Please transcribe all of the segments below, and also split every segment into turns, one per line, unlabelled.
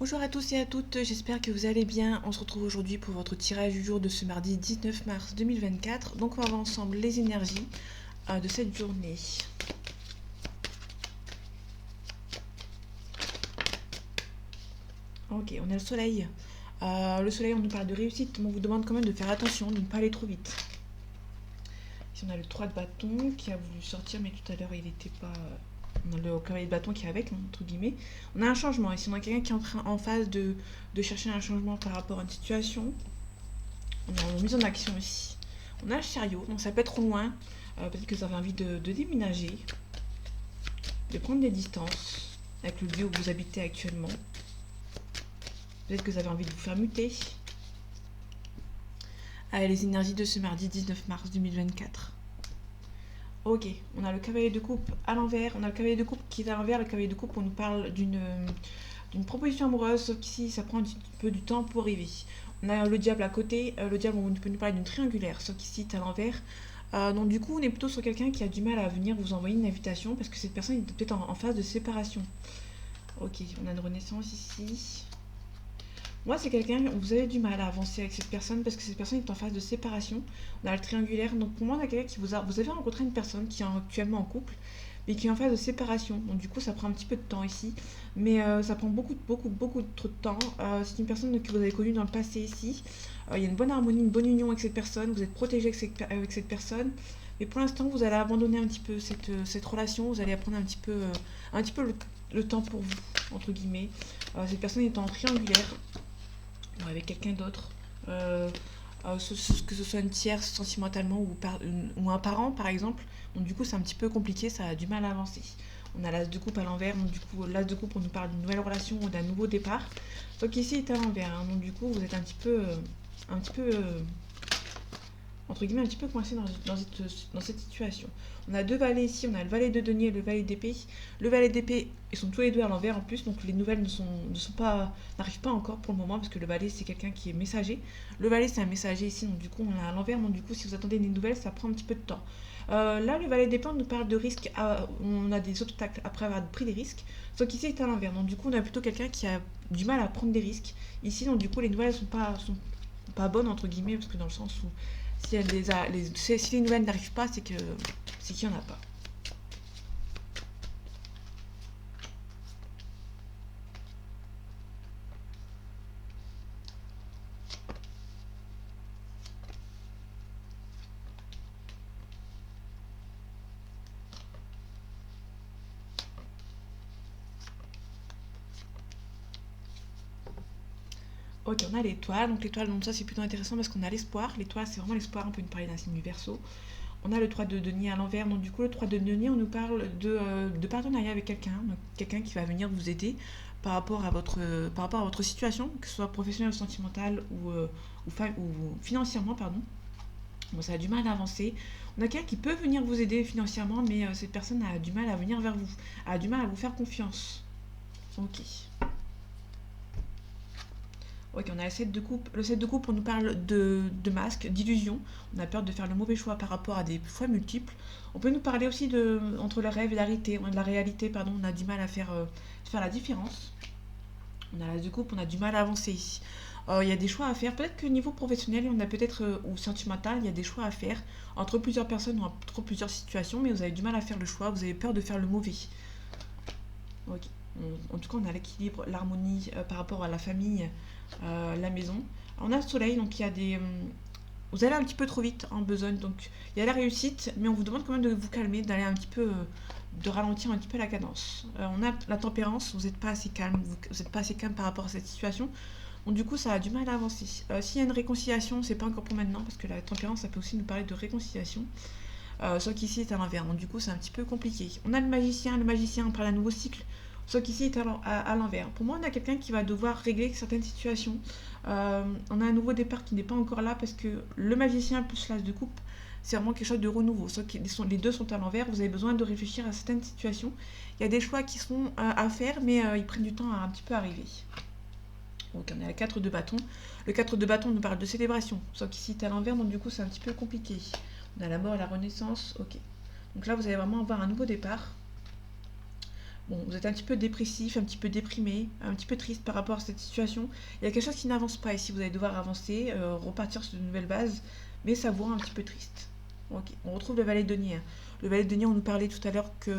Bonjour à tous et à toutes, j'espère que vous allez bien. On se retrouve aujourd'hui pour votre tirage du jour de ce mardi 19 mars 2024. Donc on va voir ensemble les énergies de cette journée. Ok, on a le soleil. Le soleil, on nous parle de réussite, mais on vous demande quand même de faire attention, de ne pas aller trop vite. Ici on a le 3 de bâton qui a voulu sortir, mais tout à l'heure il n'était pas... On a le cavalier de bâton qui est avec, entre guillemets. On a un changement. Ici, on a quelqu'un qui est en phase de chercher un changement par rapport à une situation. On a une mise en action ici. On a le chariot, donc ça peut être trop loin. Peut-être que vous avez envie de déménager, de prendre des distances avec le lieu où vous habitez actuellement. Peut-être que vous avez envie de vous faire muter. Allez, les énergies de ce mardi 19 mars 2024. Ok, on a le cavalier de coupe à l'envers. On a le cavalier de coupe qui est à l'envers. Le cavalier de coupe, on nous parle d'une proposition amoureuse, sauf qu'ici, ça prend un petit peu du temps pour arriver. On a le diable à côté. Le diable, on peut nous parler d'une triangulaire, sauf qu'ici, c'est à l'envers. Donc du coup, on est plutôt sur quelqu'un qui a du mal à venir vous envoyer une invitation parce que cette personne est peut-être en phase de séparation. Ok, on a une renaissance ici. Moi, c'est quelqu'un, vous avez du mal à avancer avec cette personne parce que cette personne est en phase de séparation. On a le triangulaire, donc pour moi, on a quelqu'un qui vous avez rencontré une personne qui est actuellement en couple, mais qui est en phase de séparation. Donc du coup, ça prend un petit peu de temps ici, mais ça prend beaucoup trop de temps. C'est une personne que vous avez connue dans le passé ici. Il y a une bonne harmonie, une bonne union avec cette personne, vous êtes protégé avec cette personne. Mais pour l'instant, vous allez abandonner un petit peu cette relation, vous allez prendre un petit peu le temps pour vous, entre guillemets. Cette personne est en triangulaire avec quelqu'un d'autre, que ce soit une tierce sentimentalement ou un parent par exemple. Donc du coup c'est un petit peu compliqué, ça a du mal à avancer. On a l'as de coupe à l'envers, donc du coup l'as de coupe on nous parle d'une nouvelle relation ou d'un nouveau départ. Donc ici est à l'envers, hein, donc du coup vous êtes un petit peu entre guillemets un petit peu coincé dans cette situation. On a deux valets ici, on a le valet de denier et le valet d'épée. Le valet d'épée, ils sont tous les deux à l'envers en plus, donc les nouvelles n'arrivent pas encore pour le moment parce que le valet c'est quelqu'un qui est messager. Le valet c'est un messager ici, donc du coup on a à l'envers, donc du coup si vous attendez des nouvelles ça prend un petit peu de temps. Là le valet d'épée on nous parle de risques, on a des obstacles après avoir pris des risques, sauf qu'ici c'est à l'envers, donc du coup on a plutôt quelqu'un qui a du mal à prendre des risques. Ici donc du coup les nouvelles sont pas bonnes entre guillemets parce que dans le sens où si les nouvelles n'arrivent pas, c'est qu'il n'y en a pas. Ok, on a l'étoile. Donc l'étoile, donc ça c'est plutôt intéressant parce qu'on a l'espoir. L'étoile, c'est vraiment l'espoir. On peut nous parler d'un signe du Verseau. On a le 3 de denier à l'envers. Donc du coup, le 3 de denier, on nous parle de partenariat avec quelqu'un. Donc quelqu'un qui va venir vous aider par rapport à votre situation, que ce soit professionnelle ou sentimentale ou financièrement, pardon. Bon, ça a du mal à avancer. On a quelqu'un qui peut venir vous aider financièrement, mais cette personne a du mal à venir vers vous, a du mal à vous faire confiance. Ok. Ok, on a le 7 de coupe. Le 7 de coupe, on nous parle de masque, d'illusion. On a peur de faire le mauvais choix par rapport à des choix multiples. On peut nous parler aussi entre le rêve et la réalité, pardon. On a du mal à faire la différence. On a l'as de coupe, on a du mal à avancer ici. Il y a des choix à faire. Peut-être que niveau professionnel, on a peut-être, ou sentimental, il y a des choix à faire entre plusieurs personnes ou entre plusieurs situations, mais vous avez du mal à faire le choix, vous avez peur de faire le mauvais. Ok. En tout cas, on a l'équilibre, l'harmonie par rapport à la famille, la maison. On a le soleil, donc il y a vous allez un petit peu trop vite en besogne, donc il y a la réussite, mais on vous demande quand même de vous calmer, d'aller un petit peu, de ralentir un petit peu la cadence. On a la tempérance, vous n'êtes pas assez calme, vous n'êtes pas assez calme par rapport à cette situation, donc du coup ça a du mal à avancer. S'il y a une réconciliation, c'est pas encore pour maintenant, parce que la tempérance ça peut aussi nous parler de réconciliation. Sauf qu'ici est à l'envers, donc du coup c'est un petit peu compliqué. On a le magicien on parle d'un nouveau cycle, sauf qu'ici est à l'envers. Pour moi on a quelqu'un qui va devoir régler certaines situations. On a un nouveau départ qui n'est pas encore là parce que le magicien plus l'as de coupe, c'est vraiment quelque chose de renouveau. Sauf que les deux sont à l'envers, vous avez besoin de réfléchir à certaines situations. Il y a des choix qui sont à faire, mais ils prennent du temps à un petit peu arriver. Donc on a la 4 de bâton. Le 4 de bâton nous parle de célébration, sauf qu'ici est à l'envers, donc du coup c'est un petit peu compliqué. On a la mort et la renaissance, ok. Donc là vous allez vraiment avoir un nouveau départ. Bon, vous êtes un petit peu dépressif, un petit peu déprimé, un petit peu triste par rapport à cette situation. Il y a quelque chose qui n'avance pas ici. Vous allez devoir avancer, repartir sur de nouvelles bases, mais ça vous rend un petit peu triste. Ok, on retrouve le valet de denier, hein. Le valet de denier, on nous parlait tout à l'heure que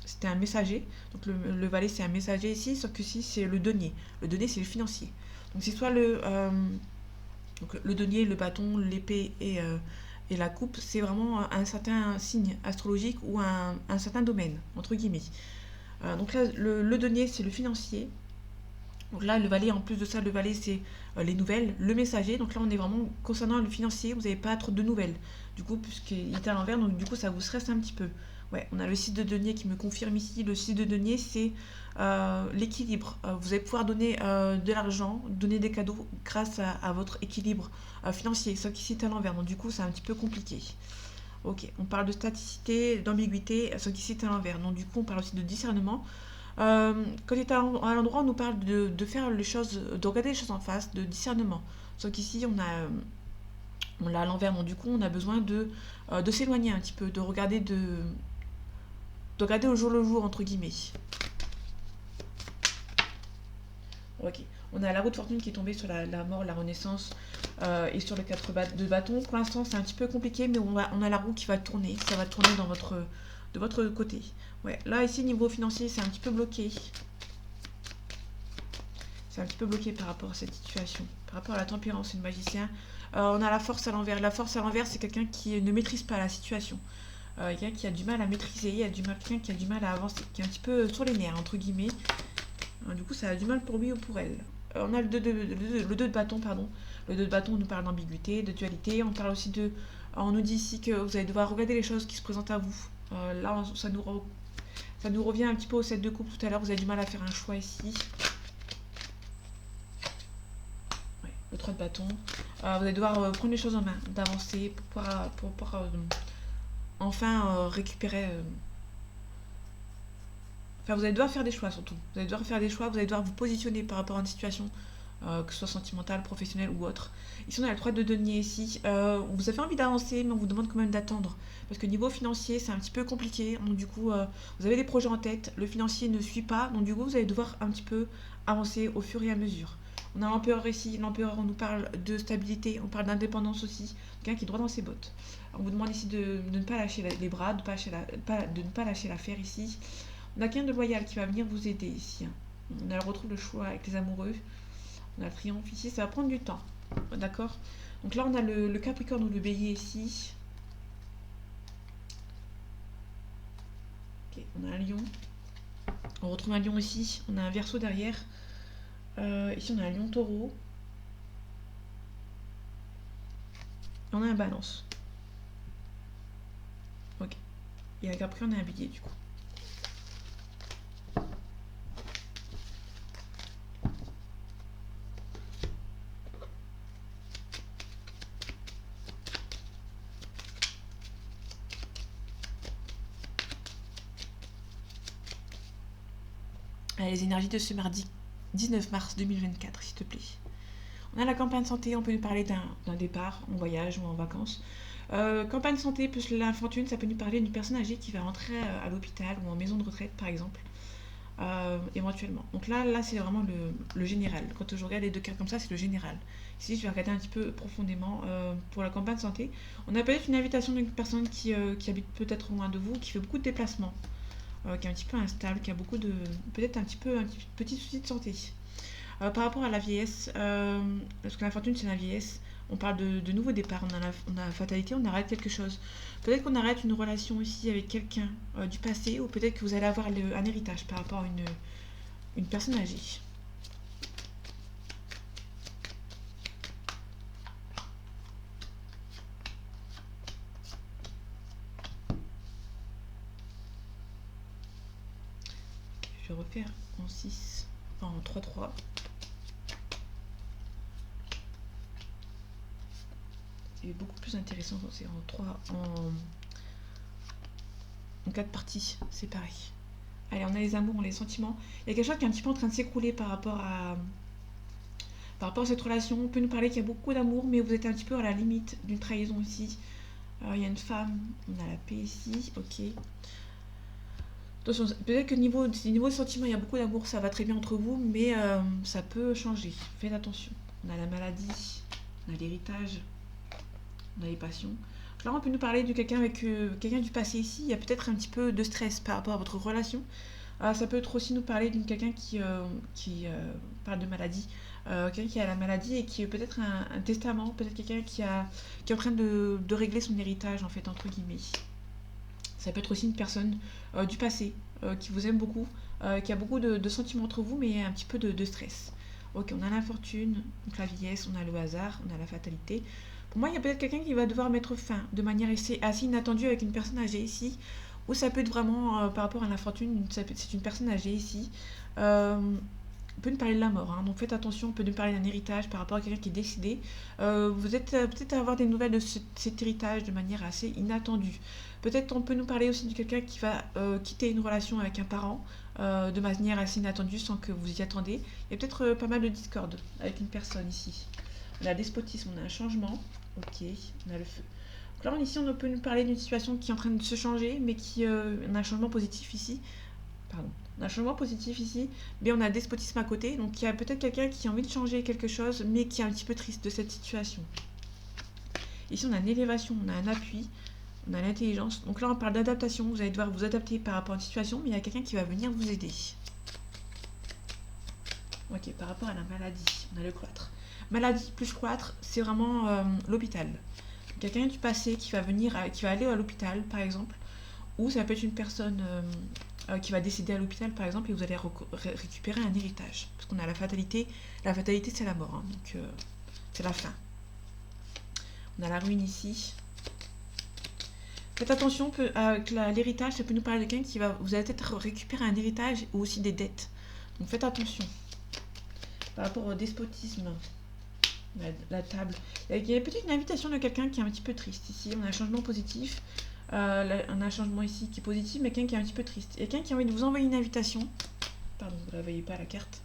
c'était un messager. Donc le valet, c'est un messager ici, sauf que ici, c'est le denier. Le denier, c'est le financier. Donc c'est soit donc, le denier, le bâton, l'épée et la coupe, c'est vraiment un certain signe astrologique ou un certain domaine, entre guillemets. Donc là, le denier, c'est le financier. Donc là, le valet, en plus de ça, le valet, c'est les nouvelles, le messager. Donc là, on est vraiment concernant le financier, vous n'avez pas trop de nouvelles. Du coup, puisqu'il est à l'envers, donc du coup, ça vous stresse un petit peu. Ouais, on a le 6 de denier qui me confirme ici. Le 6 de denier, c'est l'équilibre. Vous allez pouvoir donner de l'argent, donner des cadeaux grâce à votre équilibre financier. Sauf qu'ici, c'est à l'envers. Donc du coup, c'est un petit peu compliqué. Ok, on parle de staticité, d'ambiguïté, sauf qu'ici, c'est à l'envers. Donc du coup, on parle aussi de discernement. Quand il est à l'endroit, on nous parle de faire les choses, de regarder les choses en face, de discernement. Sauf qu'ici, on l'a à l'envers, donc du coup, on a besoin de s'éloigner un petit peu, de regarder au jour le jour, entre guillemets. Ok. On a la roue de fortune qui est tombée sur la mort, la renaissance et sur les 4 de bâton. Pour l'instant, c'est un petit peu compliqué, mais on a la roue qui va tourner. Ça va tourner de votre côté. Ouais. Là, ici, niveau financier, c'est un petit peu bloqué. C'est un petit peu bloqué par rapport à cette situation. Par rapport à la tempérance et le magicien, on a la force à l'envers. La force à l'envers, c'est quelqu'un qui ne maîtrise pas la situation. Quelqu'un qui a du mal à maîtriser, quelqu'un qui a du mal à avancer, qui est un petit peu sur les nerfs, entre guillemets. Du coup, ça a du mal pour lui ou pour elle. On a le 2 de bâton, pardon. Le 2 de bâton, on nous parle d'ambiguïté, de dualité. On parle aussi de. On nous dit ici que vous allez devoir regarder les choses qui se présentent à vous. Là, ça nous revient un petit peu au 7 de coupe tout à l'heure. Vous avez du mal à faire un choix ici. Ouais, le 3 de bâton. Vous allez devoir prendre les choses en main, d'avancer pour pouvoir enfin récupérer. Enfin, vous allez devoir faire des choix surtout. Vous allez devoir faire des choix, vous allez devoir vous positionner par rapport à une situation, que ce soit sentimentale, professionnelle ou autre. Ici, on a le 3 de denier ici. Vous avez envie d'avancer, mais on vous demande quand même d'attendre. Parce que niveau financier, c'est un petit peu compliqué. Donc, du coup, vous avez des projets en tête, le financier ne suit pas. Donc, du coup, vous allez devoir un petit peu avancer au fur et à mesure. On a l'empereur ici. L'empereur, on nous parle de stabilité, on parle d'indépendance aussi. Quelqu'un qui est droit dans ses bottes. On vous demande ici de ne pas lâcher les bras, de ne pas lâcher l'affaire ici. On a quelqu'un de loyal qui va venir vous aider ici. On a le retrouve le choix avec les amoureux. On a le triomphe ici. Ça va prendre du temps. D'accord. Donc là, on a le Capricorne ou le Bélier ici. Ok, on a un lion. On retrouve un lion ici. On a un Verseau derrière. Ici, on a un lion taureau. Et on a un balance. Ok. Et un Capricorne et un Bélier du coup. Allez, les énergies de ce mardi 19 mars 2024, s'il te plaît. On a la campagne santé, on peut nous parler d'un départ en voyage ou en vacances. Campagne santé plus l'infortune, ça peut nous parler d'une personne âgée qui va rentrer à l'hôpital ou en maison de retraite par exemple, éventuellement. Donc là c'est vraiment le général. Quand je regarde les deux cas comme ça, c'est le général. Ici, je vais regarder un petit peu profondément pour la campagne santé. On a peut-être une invitation d'une personne qui habite peut-être loin de vous, qui fait beaucoup de déplacements, qui est un petit peu instable, qui a beaucoup de. Peut-être un petit souci de santé. Par rapport à la vieillesse, parce que la fortune c'est la vieillesse, on parle de nouveaux départs, on a la fatalité, on arrête quelque chose. Peut-être qu'on arrête une relation aussi avec quelqu'un du passé, ou peut-être que vous allez avoir un héritage par rapport à une personne âgée. Je vais refaire en 6, enfin en 3-3. C'est beaucoup plus intéressant quand c'est en 3, en 4 parties séparées. Allez, on a les amours, on a les sentiments. Il y a quelque chose qui est un petit peu en train de s'écrouler par rapport à cette relation. On peut nous parler qu'il y a beaucoup d'amour, mais vous êtes un petit peu à la limite d'une trahison ici. Il y a une femme, on a la paix ici, ok. Attention, peut-être que niveau sentiment, il y a beaucoup d'amour, ça va très bien entre vous, mais ça peut changer. Faites attention. On a la maladie, on a l'héritage, on a les passions. Là, on peut nous parler de quelqu'un avec quelqu'un du passé ici. Il y a peut-être un petit peu de stress par rapport à votre relation. Ça peut être aussi nous parler d'une quelqu'un qui parle de maladie. Quelqu'un qui a la maladie et qui est peut-être un testament, peut-être quelqu'un qui est en train de régler son héritage, en fait, entre guillemets. Ça peut être aussi une personne du passé qui vous aime beaucoup, qui a beaucoup de sentiments entre vous, mais un petit peu de stress. Ok, on a l'infortune, donc la vieillesse, on a le hasard, on a la fatalité. Pour moi, il y a peut-être quelqu'un qui va devoir mettre fin de manière assez inattendue avec une personne âgée ici, ou ça peut être vraiment par rapport à l'infortune, c'est une personne âgée ici. On peut nous parler de la mort, hein, donc faites attention, on peut nous parler d'un héritage par rapport à quelqu'un qui est décédé. Vous êtes peut-être à avoir des nouvelles de cet héritage de manière assez inattendue. Peut-être on peut nous parler aussi de quelqu'un qui va quitter une relation avec un parent de manière assez inattendue sans que vous y attendez. Il y a peut-être pas mal de discorde avec une personne ici. On a le despotisme, on a un changement. Ok, on a le feu. Donc là, ici, on peut nous parler d'une situation qui est en train de se changer, mais on a un changement positif ici. Pardon. On a un changement positif ici, mais on a le despotisme à côté. Donc il y a peut-être quelqu'un qui a envie de changer quelque chose, mais qui est un petit peu triste de cette situation. Ici, on a une élévation, on a un appui, on a l'intelligence. Donc là, on parle d'adaptation. Vous allez devoir vous adapter par rapport à une situation, mais il y a quelqu'un qui va venir vous aider. Ok, par rapport à la maladie, on a le cloître. Maladie plus cloître, c'est vraiment l'hôpital. Quelqu'un du passé qui va aller à l'hôpital, par exemple, ou ça peut être une personne qui va décéder à l'hôpital, par exemple, et vous allez récupérer un héritage. Parce qu'on a la fatalité. La fatalité, c'est la mort, hein, donc c'est la fin. On a la ruine ici. Faites attention avec l'héritage, ça peut nous parler de quelqu'un qui va... Vous allez peut-être récupérer un héritage ou aussi des dettes. Donc faites attention. Par rapport au despotisme, la table. Il y a peut-être une invitation de quelqu'un qui est un petit peu triste ici. On a un changement positif. On a un changement ici qui est positif, mais quelqu'un qui est un petit peu triste. Il y a quelqu'un qui a envie de vous envoyer une invitation. Pardon, vous ne la voyez pas la carte.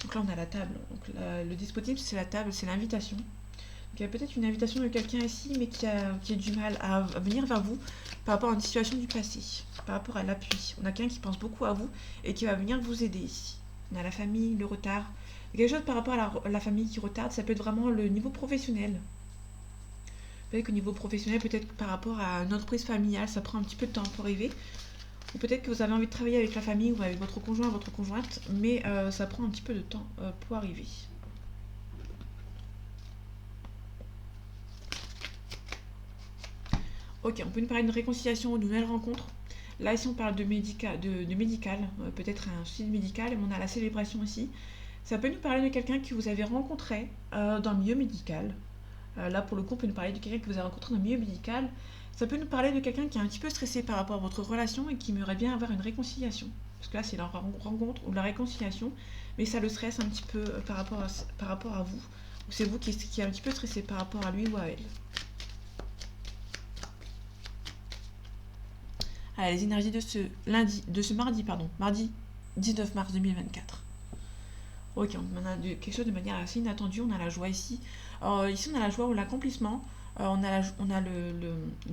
Donc là, on a la table. Donc le despotisme, c'est la table, c'est l'invitation. Donc il y a peut-être une invitation de quelqu'un ici, mais qui a du mal à venir vers vous par rapport à une situation du passé, par rapport à l'appui. On a quelqu'un qui pense beaucoup à vous et qui va venir vous aider ici. On a la famille, le retard. Quelque chose par rapport à la famille qui retarde, ça peut être vraiment le niveau professionnel. Peut-être qu'au niveau professionnel, peut-être par rapport à une entreprise familiale, ça prend un petit peu de temps pour arriver. Ou peut-être que vous avez envie de travailler avec la famille ou avec votre conjoint, votre conjointe, mais ça prend un petit peu de temps pour arriver. Ok, on peut nous parler d'une réconciliation ou d'une nouvelle rencontre. Là, ici, on parle de médical, peut-être un souci médical, mais on a la célébration aussi. Ça peut nous parler de quelqu'un que vous avez rencontré dans le milieu médical. Là, pour le coup, on peut nous parler de quelqu'un que vous avez rencontré dans le milieu médical. Ça peut nous parler de quelqu'un qui est un petit peu stressé par rapport à votre relation et qui aimerait bien avoir une réconciliation. Parce que là, c'est la rencontre ou la réconciliation, mais ça le stresse un petit peu par rapport à vous. Ou c'est vous qui est un petit peu stressé par rapport à lui ou à elle. Allez, les énergies de ce mardi 19 mars 2024. Ok, on a quelque chose de manière assez inattendue, on a la joie ici. Ici, on a la joie ou l'accomplissement. On a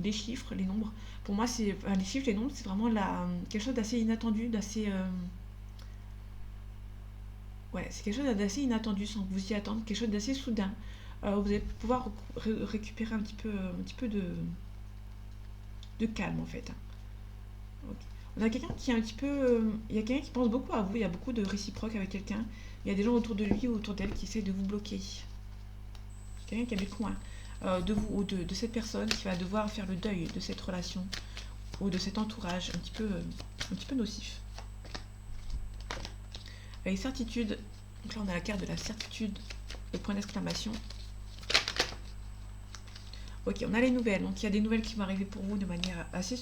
les chiffres, les nombres. Pour moi, les chiffres, les nombres, c'est vraiment quelque chose d'assez inattendu, ouais, c'est quelque chose d'assez inattendu sans que vous y attendre, quelque chose d'assez soudain. Vous allez pouvoir récupérer un petit peu de calme, en fait. Okay. On a quelqu'un qui est un petit peu... il y a quelqu'un qui pense beaucoup à vous, il y a beaucoup de réciproques avec quelqu'un. Il y a des gens autour de lui ou autour d'elle qui essaient de vous bloquer. Quelqu'un qui habite loin de vous ou de cette personne qui va devoir faire le deuil de cette relation ou de cet entourage un petit peu nocif. Les certitudes. Donc là, on a la carte de la certitude, le point d'exclamation. Ok, on a les nouvelles. Donc il y a des nouvelles qui vont arriver pour vous de manière assez...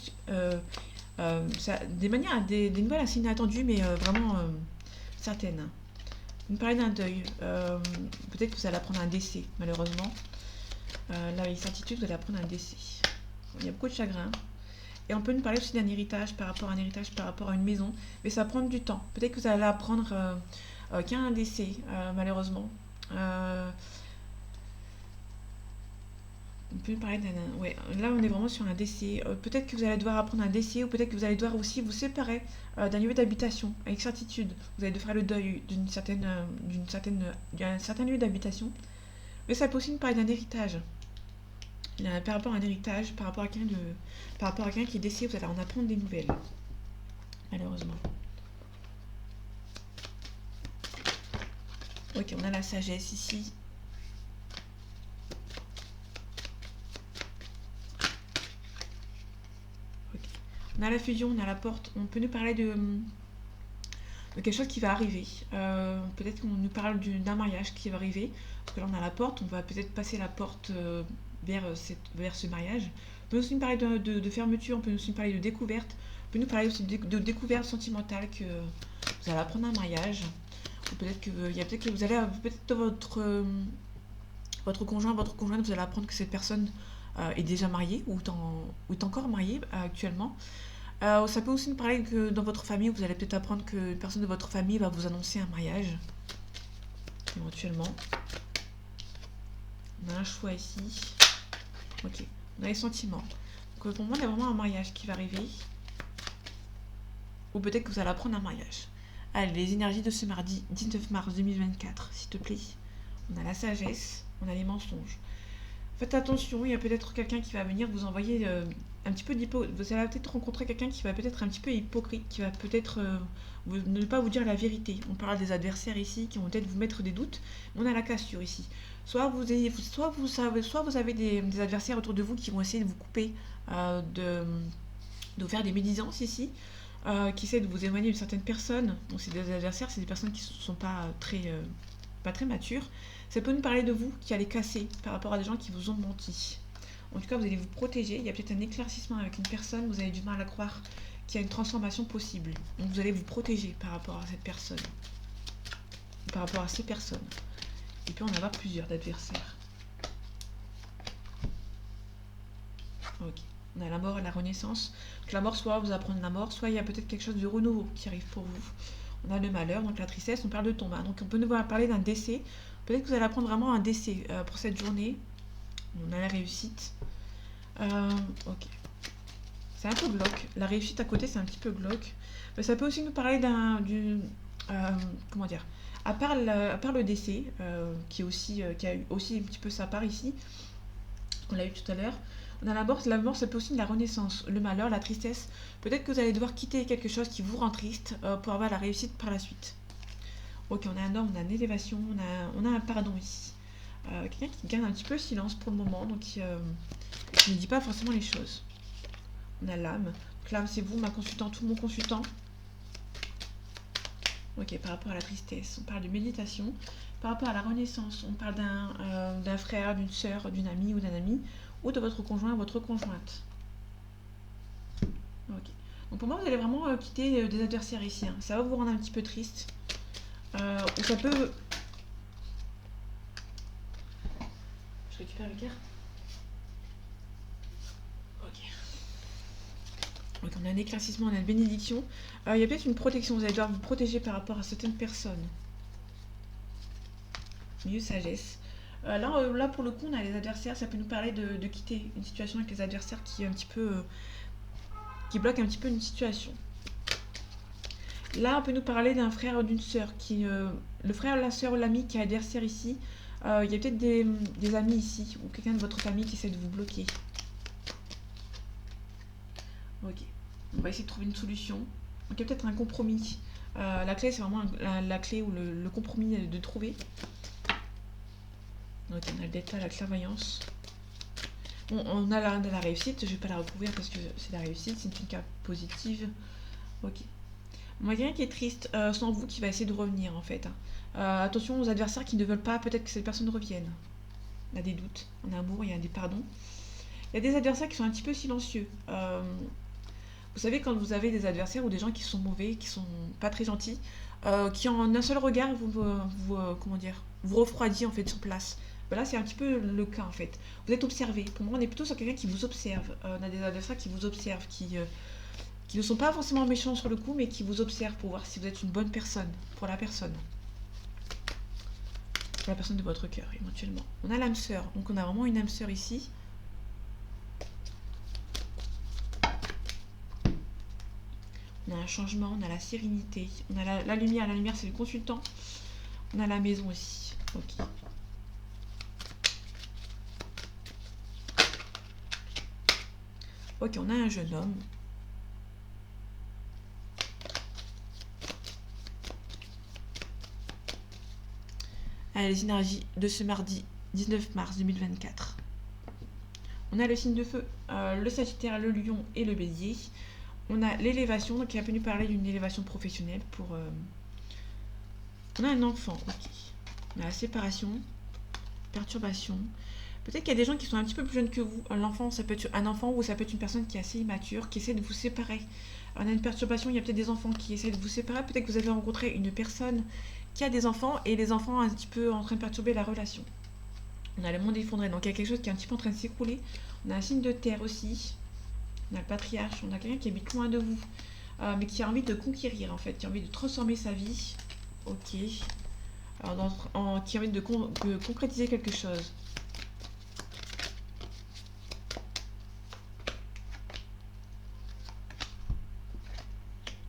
des nouvelles assez inattendues, mais vraiment certaines. Vous me parlez d'un deuil. Peut-être que vous allez apprendre un décès, malheureusement. Là, les certitudes, vous allez apprendre un décès. Il y a beaucoup de chagrin. Et on peut nous parler aussi d'un héritage par rapport à une maison. Mais ça va prendre du temps. Peut-être que vous allez apprendre qu'il y a un décès, malheureusement. On peut parler d'un... Ouais, là on est vraiment sur un décès. Peut-être que vous allez devoir apprendre un décès ou peut-être que vous allez devoir aussi vous séparer d'un lieu d'habitation avec certitude. Vous allez devoir faire le deuil d'un certain lieu d'habitation. Mais ça peut aussi nous parler d'un héritage. Par rapport à un héritage, par rapport à quelqu'un qui est décédé, vous allez en apprendre des nouvelles. Malheureusement. Ok, on a la sagesse ici. Okay. On a la fusion, on a la porte. On peut nous parler de quelque chose qui va arriver. Peut-être qu'on nous parle d'un mariage qui va arriver. Parce que là, on a la porte. On va peut-être passer la porte vers ce mariage. On peut aussi nous parler de fermeture. On peut aussi nous parler de découverte. On peut nous parler aussi de découverte sentimentale que vous allez apprendre un mariage. Ou peut-être que vous allez peut-être votre conjoint, votre conjointe, vous allez apprendre que cette personne est déjà mariée ou est encore mariée actuellement. Ça peut aussi nous parler que dans votre famille, vous allez peut-être apprendre qu'une personne de votre famille va vous annoncer un mariage, éventuellement. On a un choix ici. Ok, on a les sentiments. Donc pour moi, il y a vraiment un mariage qui va arriver. Ou peut-être que vous allez apprendre un mariage. Allez, les énergies de ce mardi 19 mars 2024, s'il te plaît. On a la sagesse, on a les mensonges. Faites attention, il y a peut-être quelqu'un qui va venir vous envoyer un petit peu d'hypocrisie. Vous allez peut-être rencontrer quelqu'un qui va peut-être un petit peu hypocrite, qui va peut-être ne pas vous dire la vérité. On parle des adversaires ici qui vont peut-être vous mettre des doutes. On a la cassure ici. Soit vous avez des adversaires autour de vous qui vont essayer de vous couper, de vous faire des médisances ici, qui essaient de vous éloigner d'une certaine personne. Donc c'est des adversaires, c'est des personnes qui ne sont pas très matures. Ça peut nous parler de vous qui allez casser par rapport à des gens qui vous ont menti. En tout cas, vous allez vous protéger. Il y a peut-être un éclaircissement avec une personne, vous avez du mal à croire qu'il y a une transformation possible. Donc vous allez vous protéger par rapport à cette personne. Par rapport à ces personnes. Et puis on en a plusieurs d'adversaires. Ok. On a la mort et la renaissance. Donc la mort, soit vous apprenez la mort, soit il y a peut-être quelque chose de renouveau qui arrive pour vous. On a le malheur, donc la tristesse, on parle de tombe. Donc on peut nous parler d'un décès. Peut-être que vous allez apprendre vraiment un décès pour cette journée. On a la réussite. Ok. C'est un peu glauque. La réussite à côté, c'est un petit peu glauque. Mais ça peut aussi nous parler comment dire, à part le décès, qui a eu aussi un petit peu sa part ici, qu'on l'a eu tout à l'heure. On a la mort, ça peut aussi de la renaissance, le malheur, la tristesse. Peut-être que vous allez devoir quitter quelque chose qui vous rend triste pour avoir la réussite par la suite. Ok, on a un homme, on a une élévation, on a un pardon ici. Quelqu'un qui garde un petit peu le silence pour le moment, donc qui ne dit pas forcément les choses. On a l'âme. Donc l'âme, c'est vous, ma consultante ou mon consultant. Ok, par rapport à la tristesse, on parle de méditation. Par rapport à la renaissance, on parle d'un frère, d'une sœur, d'une amie ou d'un ami, ou de votre conjoint, votre conjointe. Ok. Donc pour moi, vous allez vraiment quitter des adversaires ici. Hein. Ça va vous rendre un petit peu triste. Ou ça peut... Je récupère les cartes. Ok. Donc on a un éclaircissement, on a une bénédiction. Il y a peut-être une protection, vous allez devoir vous protéger par rapport à certaines personnes. Milieu sagesse. Là, pour le coup, on a les adversaires. Ça peut nous parler de quitter une situation avec les adversaires qui est un petit peu... qui bloque un petit peu une situation. Là, on peut nous parler d'un frère ou d'une sœur le frère, la sœur ou l'ami qui est adversaire ici. Il y a peut-être des amis ici ou quelqu'un de votre famille qui essaie de vous bloquer. Ok. On va essayer de trouver une solution. Donc il y a peut-être un compromis. La clé, c'est vraiment la clé ou le compromis de trouver. Donc on a le delta, la clairvoyance. Bon, on a la réussite. Je ne vais pas la recouvrir parce que c'est la réussite. C'est une carte positive. Ok. On a quelqu'un qui est triste sans vous qui va essayer de revenir en fait. Attention aux adversaires qui ne veulent pas peut-être que cette personne revienne. On a des doutes, en amour, il y a des pardons. Il y a des adversaires qui sont un petit peu silencieux. Vous savez, quand vous avez des adversaires ou des gens qui sont mauvais, qui sont pas très gentils, qui en un seul regard vous refroidit en fait sur place. Ben là, c'est un petit peu le cas en fait. Vous êtes observé. Pour moi, on est plutôt sur quelqu'un qui vous observe. On a des adversaires qui vous observent, qui ne sont pas forcément méchants sur le coup, mais qui vous observent pour voir si vous êtes une bonne personne pour la personne. Pour la personne de votre cœur, éventuellement. On a l'âme sœur, donc on a vraiment une âme sœur ici. On a un changement, on a la sérénité, on a la lumière. La lumière, c'est le consultant. On a la maison aussi. Ok. Ok, on a un jeune homme. Allez, les énergies de ce mardi 19 mars 2024. On a le signe de feu, le Sagittaire, le Lion et le Bélier. On a l'élévation, donc il a pu nous parler d'une élévation professionnelle pour... On a un enfant, ok. On a la séparation, perturbation. Peut-être qu'il y a des gens qui sont un petit peu plus jeunes que vous. L'enfant, ça peut être un enfant ou ça peut être une personne qui est assez immature, qui essaie de vous séparer. On a une perturbation, il y a peut-être des enfants qui essaient de vous séparer. Peut-être que vous avez rencontré une personne qui a des enfants et les enfants un petit peu en train de perturber la relation. On a le monde effondré, donc il y a quelque chose qui est un petit peu en train de s'écrouler. On a un signe de terre aussi. On a le patriarche, on a quelqu'un qui habite loin de vous, mais qui a envie de conquérir en fait, qui a envie de transformer sa vie. Ok. Alors, qui a envie de concrétiser quelque chose.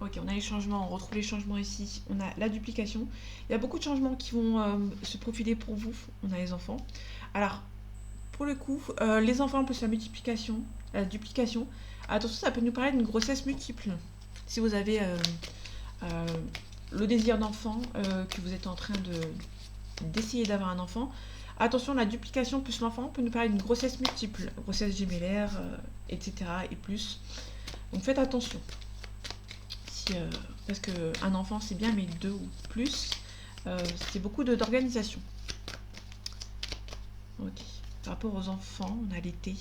Ok, on a les changements, on retrouve les changements ici. On a la duplication. Il y a beaucoup de changements qui vont se profiler pour vous. On a les enfants. Alors, pour le coup, les enfants plus la multiplication, la duplication. Attention, ça peut nous parler d'une grossesse multiple. Si vous avez le désir d'enfant, que vous êtes en train d'essayer d'avoir un enfant, attention, la duplication plus l'enfant peut nous parler d'une grossesse multiple, grossesse gémellaire, etc. et plus. Donc faites attention. Parce qu'un enfant c'est bien, mais deux ou plus, c'est beaucoup d'organisation. Ok. Par rapport aux enfants, on a l'été.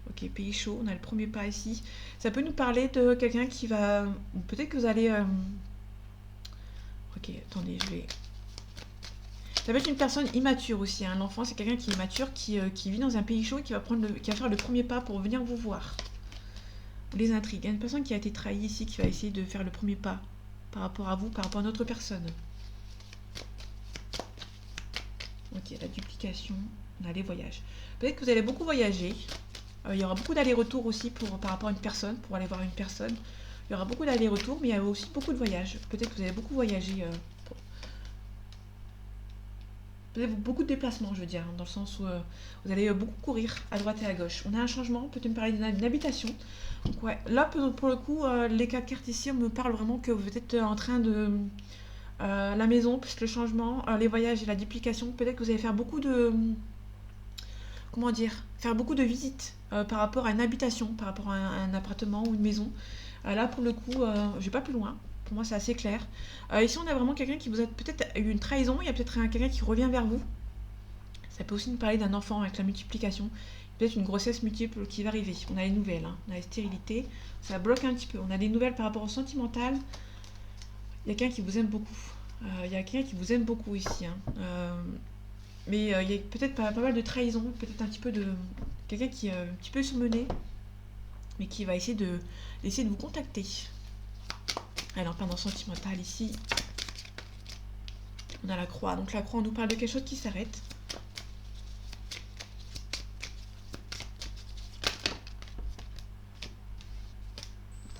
Ok, pays chaud, on a le premier pas ici. Ça peut nous parler de quelqu'un qui va... Peut-être que vous allez... Ok, attendez, je vais... Ça peut être une personne immature aussi. Hein. L'enfant, c'est quelqu'un qui est immature, qui vit dans un pays chaud et qui va faire le premier pas pour venir vous voir. Les intrigues. Il y a une personne qui a été trahie ici, qui va essayer de faire le premier pas par rapport à vous, par rapport à notre personne. Ok, la duplication. On a les voyages. Peut-être que vous allez beaucoup voyager. Il y aura beaucoup d'allers-retours aussi par rapport à une personne, pour aller voir une personne. Il y aura beaucoup d'allers-retours, mais il y a aussi beaucoup de voyages. Peut-être que vous allez beaucoup voyager. Peut-être beaucoup de déplacements, je veux dire, dans le sens où vous allez beaucoup courir à droite et à gauche. On a un changement, peut-être me parler d'une habitation. Donc ouais, là pour le coup, les 4 cartes ici, on me parle vraiment que vous êtes en train de... la maison, plus le changement, les voyages et la duplication. Peut-être que vous allez faire beaucoup de... Comment dire, faire beaucoup de visites par rapport à une habitation, par rapport à un appartement ou une maison. Là, pour le coup, je vais pas plus loin. Pour moi, c'est assez clair. Ici, on a vraiment quelqu'un qui vous a peut-être eu une trahison. Il y a peut-être quelqu'un qui revient vers vous. Ça peut aussi nous parler d'un enfant avec la multiplication. Peut-être une grossesse multiple qui va arriver. On a les nouvelles, hein. On a la stérilité. Ça bloque un petit peu. On a des nouvelles par rapport au sentimental. Il y a quelqu'un qui vous aime beaucoup. Il y a quelqu'un qui vous aime beaucoup ici. Hein. Mais il y a peut-être pas mal de trahison, peut-être un petit peu de... Quelqu'un qui est un petit peu surmené, mais qui va essayer de vous contacter. Alors, pendant sentimental ici, on a la croix. Donc la croix, on nous parle de quelque chose qui s'arrête.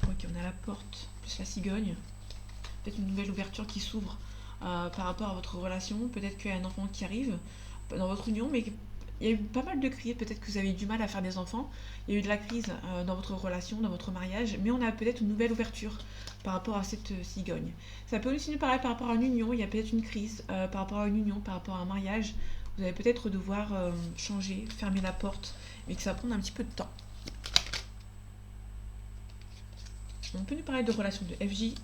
Ok, on a la porte, plus la cigogne. Peut-être une nouvelle ouverture qui s'ouvre par rapport à votre relation. Peut-être qu'il y a un enfant qui arrive dans votre union, mais il y a eu pas mal de crises. Peut-être que vous avez eu du mal à faire des enfants. Il y a eu de la crise dans votre relation, dans votre mariage, mais on a peut-être une nouvelle ouverture par rapport à cette cigogne. Ça peut aussi nous parler par rapport à une union. Il y a peut-être une crise par rapport à une union, par rapport à un mariage. Vous allez peut-être devoir changer, fermer la porte, mais que ça va prendre un petit peu de temps. On peut nous parler de relation de FJ.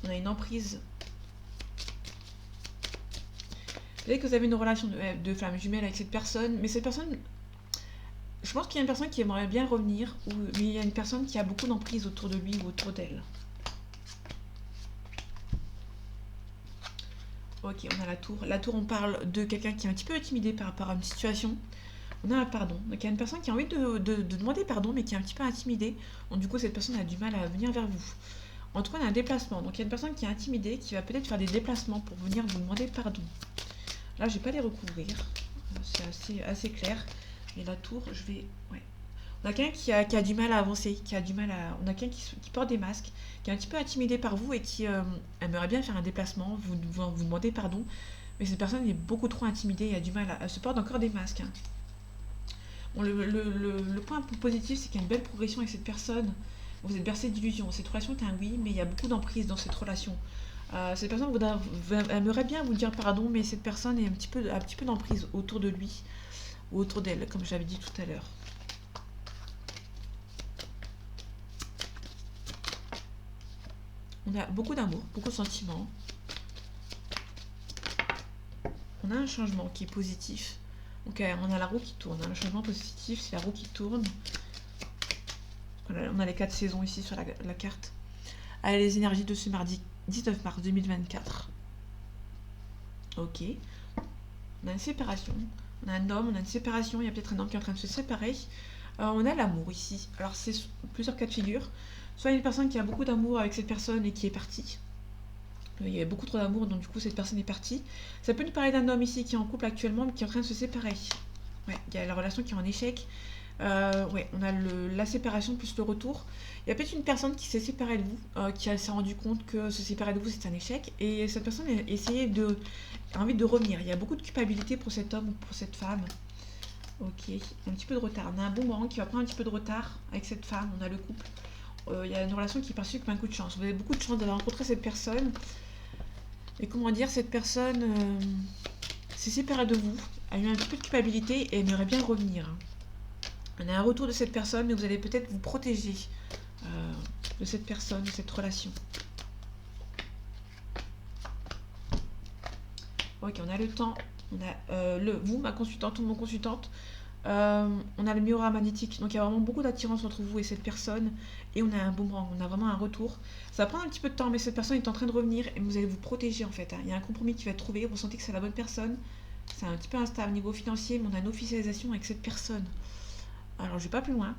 On a une emprise. Peut-être que vous avez une relation de flamme jumelle avec cette personne, mais cette personne, je pense qu'il y a une personne qui aimerait bien revenir, mais il y a une personne qui a beaucoup d'emprise autour de lui ou autour d'elle. Ok, on a la tour. La tour, on parle de quelqu'un qui est un petit peu intimidé par rapport à une situation. On a un pardon. Donc il y a une personne qui a envie de demander pardon, mais qui est un petit peu intimidée. Donc du coup, cette personne a du mal à venir vers vous. En tout cas, on a un déplacement. Donc il y a une personne qui est intimidée, qui va peut-être faire des déplacements pour venir vous demander pardon. Là, je vais pas les recouvrir. C'est assez clair. Et la tour, je vais... Ouais. On a quelqu'un qui a du mal à avancer, on a quelqu'un qui porte des masques, qui est un petit peu intimidé par vous et qui aimerait bien faire un déplacement, vous demandez pardon, mais cette personne est beaucoup trop intimidée et a du mal elle se porte encore des masques, hein. Bon, le point positif, c'est qu'il y a une belle progression avec cette personne. Vous êtes bercé d'illusions. Cette relation est un oui, mais il y a beaucoup d'emprise dans cette relation. Cette personne aimerait bien vous dire pardon, mais cette personne est un petit peu d'emprise autour de lui ou autour d'elle, comme je l'avais dit tout à l'heure. On a beaucoup d'amour, beaucoup de sentiments. On a un changement qui est positif. Donc on a la roue qui tourne, hein. Le changement positif, c'est la roue qui tourne. On a les 4 saisons ici sur la carte. Allez, les énergies de ce mardi 19 mars 2024. Ok. On a une séparation. On a un homme, on a une séparation. Il y a peut-être un homme qui est en train de se séparer. On a l'amour ici. Alors, c'est plusieurs cas de figure. Soit une personne qui a beaucoup d'amour avec cette personne et qui est partie. Il y a beaucoup trop d'amour, donc du coup, cette personne est partie. Ça peut nous parler d'un homme ici qui est en couple actuellement, mais qui est en train de se séparer. Ouais, il y a la relation qui est en échec. Ouais, on a la séparation plus le retour. Il y a peut-être une personne qui s'est séparée de vous, qui s'est rendu compte que se séparer de vous c'est un échec, et cette personne a envie de revenir. Il y a beaucoup de culpabilité pour cet homme ou pour cette femme. Ok, un petit peu de retard. On a un bon moment qui va prendre un petit peu de retard avec cette femme. On a le couple. Il y a une relation qui est perçue comme un coup de chance. Vous avez beaucoup de chance d'avoir rencontré cette personne. Et comment dire, cette personne s'est séparée de vous, a eu un petit peu de culpabilité et aimerait bien revenir. On a un retour de cette personne, mais vous allez peut-être vous protéger de cette personne, de cette relation. Ok, on a le temps. On a vous, ma consultante ou mon consultante. On a le miroir magnétique. Donc il y a vraiment beaucoup d'attirance entre vous et cette personne. Et on a un boomerang, on a vraiment un retour. Ça va prendre un petit peu de temps, mais cette personne est en train de revenir et vous allez vous protéger en fait, hein. Il y a un compromis qui va être trouvé. Vous sentez que c'est la bonne personne. C'est un petit peu instable au niveau financier, mais on a une officialisation avec cette personne. Alors je vais pas plus loin.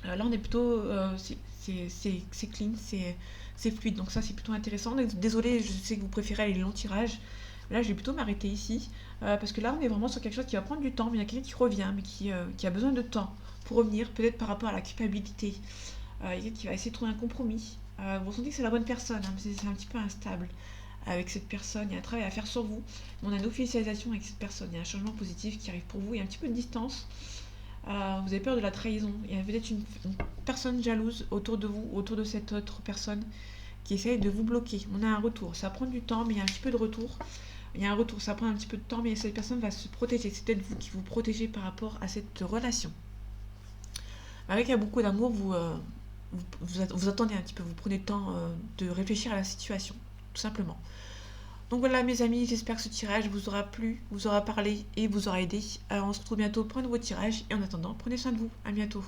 Là on est plutôt. C'est clean, c'est fluide. Donc ça c'est plutôt intéressant. Désolée, je sais que vous préférez les longs tirages. Là je vais plutôt m'arrêter ici. Parce que là on est vraiment sur quelque chose qui va prendre du temps. Mais il y a quelqu'un qui revient, mais qui a besoin de temps pour revenir. Peut-être par rapport à la culpabilité. Il y a quelqu'un qui va essayer de trouver un compromis. Vous ressentez que c'est la bonne personne, hein, mais c'est un petit peu instable avec cette personne. Il y a un travail à faire sur vous. Mais on a une officialisation avec cette personne. Il y a un changement positif qui arrive pour vous. Il y a un petit peu de distance. Vous avez peur de la trahison. Il y a peut-être une personne jalouse autour de vous, autour de cette autre personne qui essaye de vous bloquer. On a un retour. Ça prend du temps, mais il y a un petit peu de retour. Il y a un retour, ça prend un petit peu de temps, mais cette personne va se protéger. C'est peut-être vous qui vous protégez par rapport à cette relation. Avec beaucoup d'amour, vous attendez un petit peu, vous prenez le temps de réfléchir à la situation, tout simplement. Donc voilà mes amis, j'espère que ce tirage vous aura plu, vous aura parlé et vous aura aidé. On se retrouve bientôt pour un nouveau tirage et en attendant, prenez soin de vous, à bientôt.